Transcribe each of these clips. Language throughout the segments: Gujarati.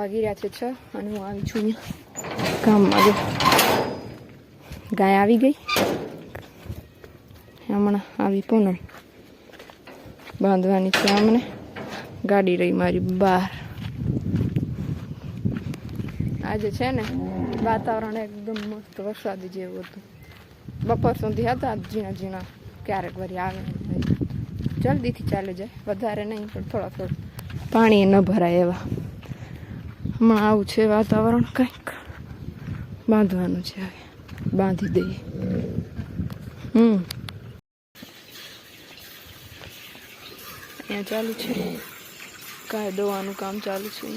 વાગી રહ્યા છે 6 અને હું આવી છું ગામમાં. જો ગાય આવી ગઈ, હમણાં આવી પૂનમ બાંધવાની છે. અમને ગાડી રહી મારી બહાર. આજે છે ને વાતાવરણ એકદમ મસ્ત વરસાદી જેવું હતું. બપોર સુધી હતા ઝીણા ઝીણા, ક્યારેક વળી આવે, જલ્દીથી ચાલે જાય, વધારે નહીં પણ થોડા પાણી ન ભરાય એવા. હમણાં આવું છે વાતાવરણ, કંઈક બાંધવાનું છે, હવે બાંધી દઈએ. અહીંયા ચાલુ છે ગાય દોવાનું કામ ચાલુ છે.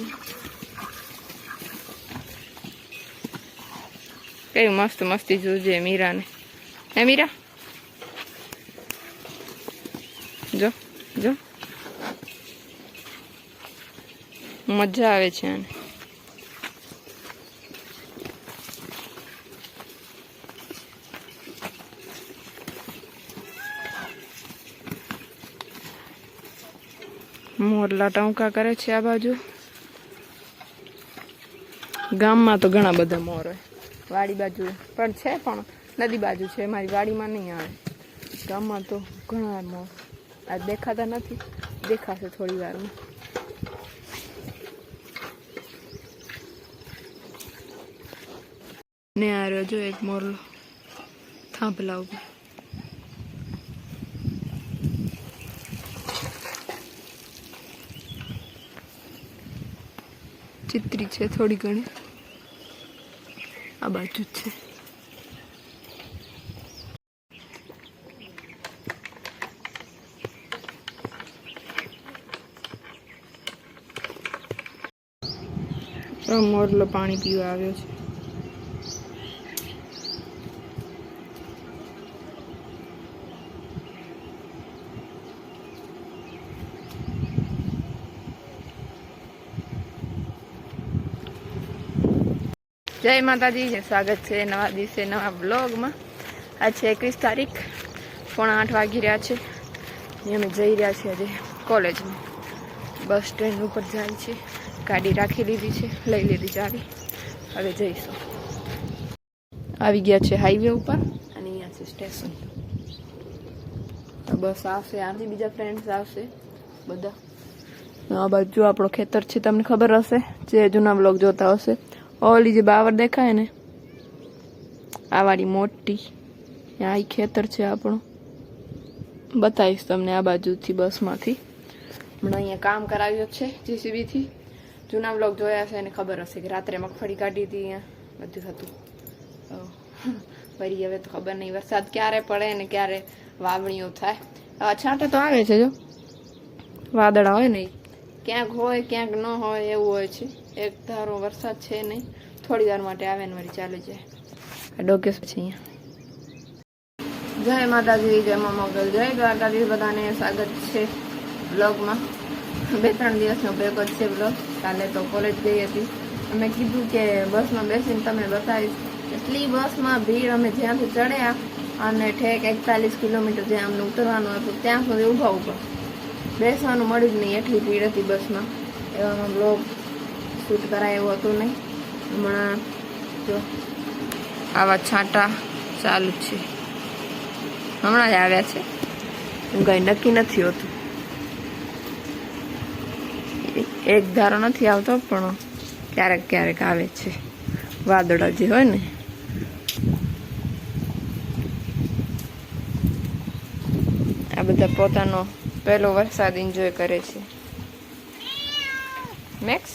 કેવી મસ્ત મસ્તી જોજે મીરાને. હે મીરા, જો જો મજા આવે છે આને. મોરલા ટંકા કરે છે આ બાજુ. ગામમાં તો ઘણા બધા મોર હોય, વાડી બાજુ પણ છે, પણ નદી બાજુ છે, મારી વાડીમાં નહીં આવે. ગામમાં તો ઘણા મોર. આ દેખાતા નથી, દેખાશે થોડી વારમાં. ને આ રહ્યો જો એક મોરલો થાંભલા ઉપર. ચિત્રી છે થોડી ઘણી, આ બાજુ જ છે. મોરલો પાણી પીવા આવ્યો છે. જય માતાજી, સ્વાગત છે નવા દિવસે નવા બ્લોગમાં. આજ છે 21 તારીખ, 7:45 વાગી રહ્યા છે. અમે જઈ રહ્યા છીએ આજે કોલેજમાં. બસ સ્ટેન્ડ ઉપર જાય છે, ગાડી રાખી લીધી છે, લઈ લીધી ચાવી. હવે જઈશું. આવી ગયા છે હાઈવે ઉપર અને અહીંયા છે સ્ટેશન. બસ આવશે, આથી બીજા ફ્રેન્ડ્સ આવશે બધા. આ બાજુ આપણો ખેતર છે, તમને ખબર હશે જે જૂના બ્લોગ જોતા હશે. ઓલી જે બાવર દેખાય ને, આ વાળી મોટી, આ ખેતર છે આપણું. બતાવીશ તમને આ બાજુથી બસમાંથી. હમણાં અહીંયા કામ કરાવ્યું છે JCBથી. જૂના બ્લોગ જોયા છે એને ખબર હશે કે રાત્રે મગફળી કાઢી હતી, અહીંયા બધું હતું. ફરી હવે તો ખબર નહીં વરસાદ ક્યારે પડે ને ક્યારે વાવણીઓ થાય. છાંટા તો આવે છે, જો વાદળા હોય ને ક્યાંક હોય ક્યાંક ન હોય એવું હોય છે. એક ધારો વરસાદ છે નહીં, થોડી વાર માટે આવે ને વળી ચાલી જાય. ડોકેસ છે અહીંયા. જય માતાજી, જય મા મોગલ, જય દ્વારકાધીશ. બધાને સ્વાગત છે બ્લોગમાં. 2-3 દિવસનો બ્રેક જ છે બ્લોગ. કાલે તો કોલેજ ગઈ હતી. અમે કીધું કે બસમાં બેસીને તમને બતાવીશ. એટલી બસમાં ભીડ. અમે જ્યાંથી ચડ્યા અને ઠેક 41 કિલોમીટર જ્યાં અમને ઉતરવાનું હતું ત્યાં સુધી ઊભા બેસવાનું મળ્યું જ નહીં, એટલી ભીડ હતી બસમાં. એવામાં બ્લોગ શૂટ કરાય એવું હતું નહીં. હમણાં જો આવા છાંટા ચાલુ જ છે, હમણાં જ આવ્યા છે, હું કંઈ નક્કી નથી હોતું. એક ધારો નથી આવતો પણ ક્યારેક ક્યારેક આવે છે વાદળા જે હોય ને. આ બધા પોતાનો પહેલો વરસાદ એન્જોય કરે છે. મેક્સ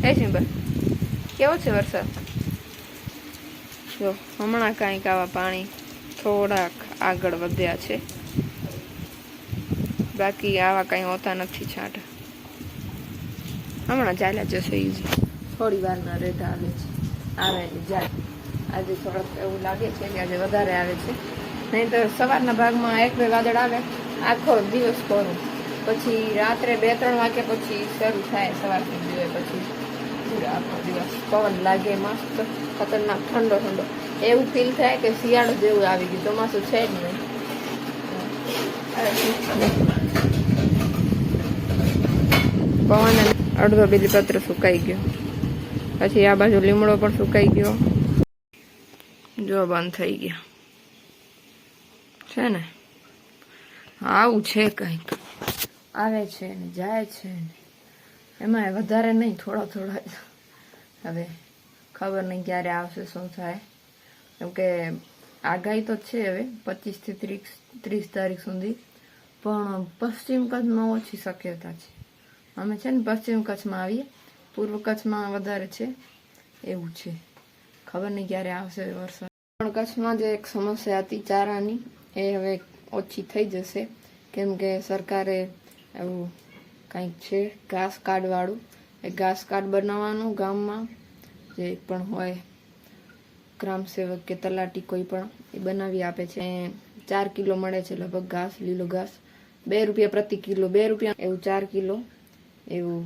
હે સિમ્બા, કેવો છે વરસાદ? જો હમણાં કાંઈક આવા પાણી થોડાક આગળ વધ્યા છે, બાકી આવા કંઈ હોતા નથી છાંટા. હમણાં ચાલ્યા જશે ઈજી, થોડી વારના રેટ આવે છે, આવે ને જાય. આજે થોડોક એવું લાગે છે કે આજે વધારે આવે છે, નહીં તો સવારના ભાગમાં 1-2 વાદળ આવે આખો દિવસ ખોરું, પછી રાત્રે 2-3 વાગ્યા પછી શરૂ થાય, સવારથી જોઈએ પછી પૂરા આખો દિવસ પવન લાગે મસ્ત ખતરનાક ઠંડો ઠંડો. એવું ફીલ થાય કે શિયાળો જેવું આવી ગયું, ચોમાસું છે જ નહીં. પવન અડધો બીલીપત્ર સુકાઈ ગયો, પછી આ બાજુ લીમડો પણ સુકાઈ ગયો, જો બંધ થઈ ગયા છે ને. આવું છે, કંઈક આવે છે ને જાય છે ને, એમાં વધારે નહીં, થોડા થોડા. હવે ખબર નહીં ક્યારે આવશે, શું થાય, કેમકે આગાહી તો છે હવે 25 થી 30 તારીખ સુધી, પણ પશ્ચિમ કચ્છમાં ઓછી શક્યતા છે. અમે છે ને પશ્ચિમ કચ્છમાં આવીએ, પૂર્વ કચ્છમાં વધારે છે એવું છે. ખબર નહીં ક્યારે આવશે વરસાદ. પણ કચ્છમાં જે એક સમસ્યા હતી ચારાની, એ હવે ઓછી થઈ જશે, કેમ કે સરકારે એવું કંઈક છે ઘાસ કાર્ડવાળું, એ ઘાસ કાર્ડ બનાવવાનું ગામમાં જે પણ હોય ગ્રામ સેવક કે તલાટી કોઈ પણ એ બનાવી આપે છે. 4 કિલો મળે છે લગભગ ઘાસ, લીલો ઘાસ, 2 રૂપિયા પ્રતિ કિલો, 2 રૂપિયા એવું 4 કિલો એવું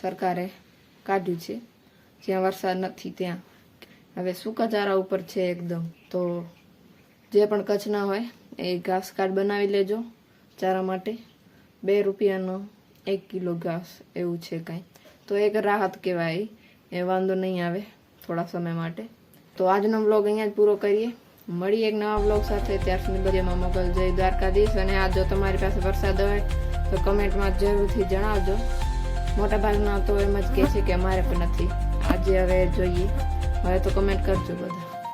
સરકારે કાઢ્યું છે. જ્યાં વરસાદ નથી ત્યાં હવે સૂકા ચારા ઉપર છે એકદમ. તો જે પણ કચ્છના હોય એ ઘાસ કાર્ડ બનાવી લેજો ચારા માટે. 2 રૂપિયાનો 1 કિલો ઘાસ એવું છે કાંઈ, તો એક રાહત કહેવાય, એ વાંધો નહીં આવે થોડા સમય માટે. તો આજનો બ્લોગ અહીંયા જ પૂરો કરીએ, મળીએ એક નવા બ્લોગ સાથે. ત્યાર સુધી બધામાં મોગલ, જય દ્વારકાધીશ. અને આ જો તમારી પાસે વરસાદ હોય તો કમેન્ટમાં જરૂરથી જણાવજો. મોટા ભાગના તો એમ જ કહે છે કે અમારે પણ નથી. આજે હવે જોઈએ, હવે તો કમેન્ટ કરજો બધા.